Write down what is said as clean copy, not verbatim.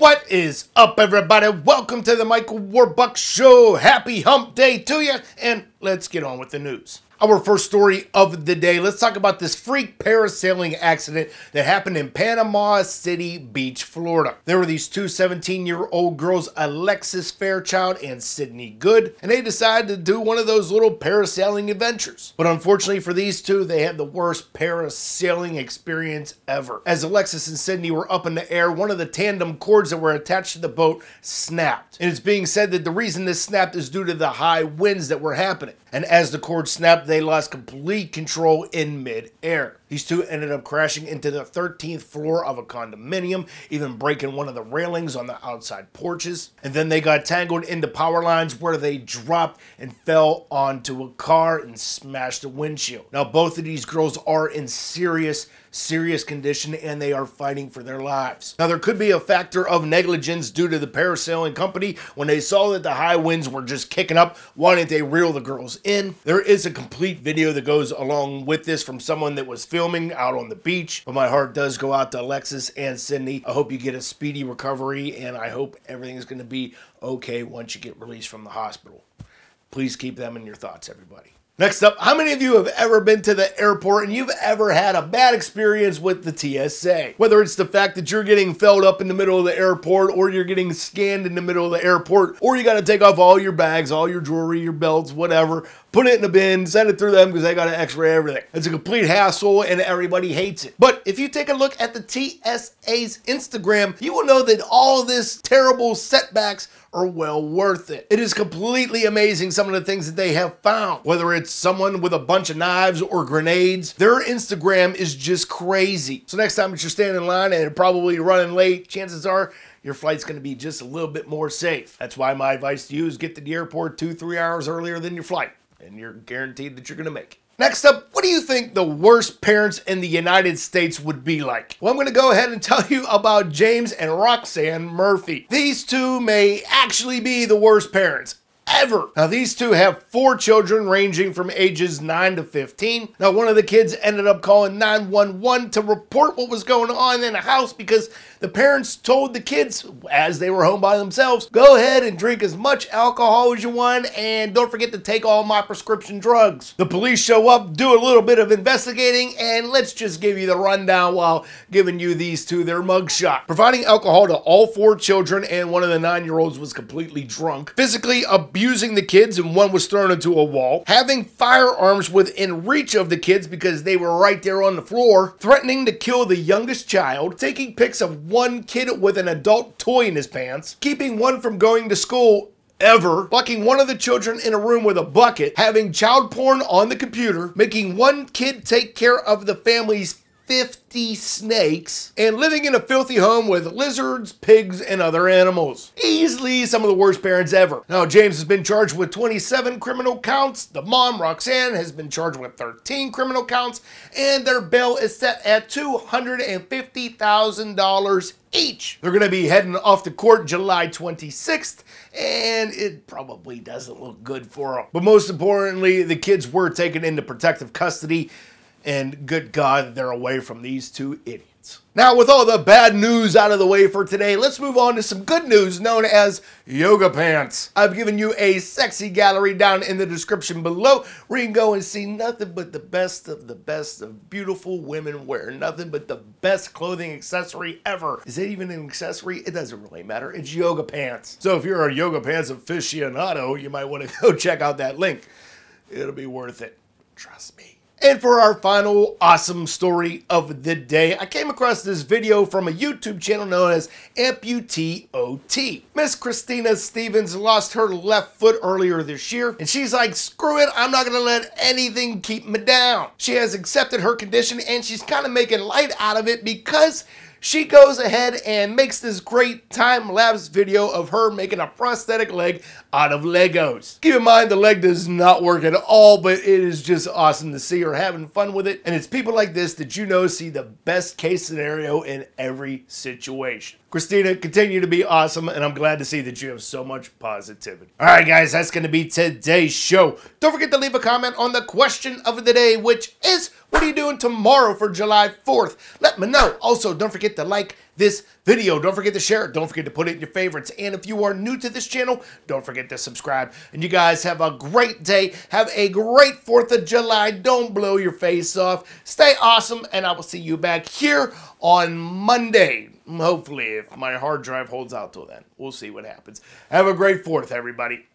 What is up, everybody? Welcome to the Michael Warbuck Show. Happy hump day to you, and let's get on with the news. Our first story of the day, let's talk about this freak parasailing accident that happened in Panama City Beach, Florida. There were these two 17-year-old girls, Alexis Fairchild and Sidney, and they decided to do one of those little parasailing adventures. But unfortunately for these two, they had the worst parasailing experience ever. As Alexis and Sidney were up in the air, one of the tandem cords that were attached to the boat snapped. And it's being said that the reason this snapped is due to the high winds that were happening. And as the cord snapped, they lost complete control in mid-air. These two ended up crashing into the 13th floor of a condominium, even breaking one of the railings on the outside porches. And then they got tangled into power lines where they dropped and fell onto a car and smashed the windshield. Now, both of these girls are in serious condition, and they are fighting for their lives. Now, there could be a factor of negligence due to the parasailing company. When they saw that the high winds were just kicking up, why didn't they reel the girls in? There is a complete video that goes along with this from someone that was filming out on the beach, but my heart does go out to Alexis and Sidney. I hope you get a speedy recovery, and I hope everything is going to be okay once you get released from the hospital. Please keep them in your thoughts, everybody. Next up, how many of you have ever been to the airport and you've ever had a bad experience with the TSA? Whether it's the fact that you're getting filled up in the middle of the airport, or you're getting scanned in the middle of the airport, or you got to take off all your bags, all your jewelry, your belts, whatever, put it in a bin, send it through them because they got to x-ray everything. It's a complete hassle and everybody hates it. But if you take a look at the TSA's Instagram, you will know that all this terrible setbacks are well worth it. It is completely amazing some of the things that they have found. Whether it's someone with a bunch of knives or grenades, their Instagram is just crazy. So next time that you're standing in line and you're probably running late, chances are your flight's going to be just a little bit more safe. That's why my advice to you is get to the airport 2-3 hours earlier than your flight, and you're guaranteed that you're going to make it. Next up, what do you think the worst parents in the United States would be like? Well, I'm going to go ahead and tell you about James and Roxanne Murphy. These two may actually be the worst parents ever. Now, these two have 4 children ranging from ages 9 to 15. Now, one of the kids ended up calling 911 to report what was going on in the house because the parents told the kids, as they were home by themselves, go ahead and drink as much alcohol as you want, and don't forget to take all my prescription drugs. The police show up, do a little bit of investigating, and let's just give you the rundown while giving you these two their mugshot. Providing alcohol to all 4 children, and one of the 9-year-olds was completely drunk. Physically abusing the kids, and one was thrown into a wall. Having firearms within reach of the kids because they were right there on the floor. Threatening to kill the youngest child. Taking pics of one kid with an adult toy in his pants. Keeping one from going to school ever, locking one of the children in a room with a bucket, having child porn on the computer, making one kid take care of the family's 50 snakes, and living in a filthy home with lizards, pigs, and other animals. Easily some of the worst parents ever. Now, James has been charged with 27 criminal counts. The mom, Roxanne, has been charged with 13 criminal counts, and their bail is set at $250,000 each. They're going to be heading off to court July 26th, and it probably doesn't look good for them. But most importantly, the kids were taken into protective custody, and good God, they're away from these two idiots. Now, with all the bad news out of the way for today, let's move on to some good news known as yoga pants. I've given you a sexy gallery down in the description below where you can go and see nothing but the best of beautiful women wear. Nothing but the best clothing accessory ever. Is it even an accessory? It doesn't really matter. It's yoga pants. So if you're a yoga pants aficionado, you might want to go check out that link. It'll be worth it. Trust me. And for our final awesome story of the day, I came across this video from a YouTube channel known as Amputee OT. Miss Christina Stevens lost her left foot earlier this year, and she's like, screw it, I'm not gonna let anything keep me down. She has accepted her condition, and she's kind of making light out of it because she goes ahead and makes this great time-lapse video of her making a prosthetic leg out of Legos. Keep in mind, the leg does not work at all, but it is just awesome to see her having fun with it. And it's people like this that you know see the best case scenario in every situation. Christina, continue to be awesome, and I'm glad to see that you have so much positivity. All right, guys, that's going to be today's show. Don't forget to leave a comment on the question of the day, which is, what are you doing tomorrow for July 4th? Let me know. Also, don't forget to like this video. Don't forget to share it. Don't forget to put it in your favorites. And if you are new to this channel, don't forget to subscribe. And you guys have a great day. Have a great 4th of July. Don't blow your face off. Stay awesome, and I will see you back here on Monday. Hopefully, if my hard drive holds out till then. We'll see what happens. Have a great 4th, everybody.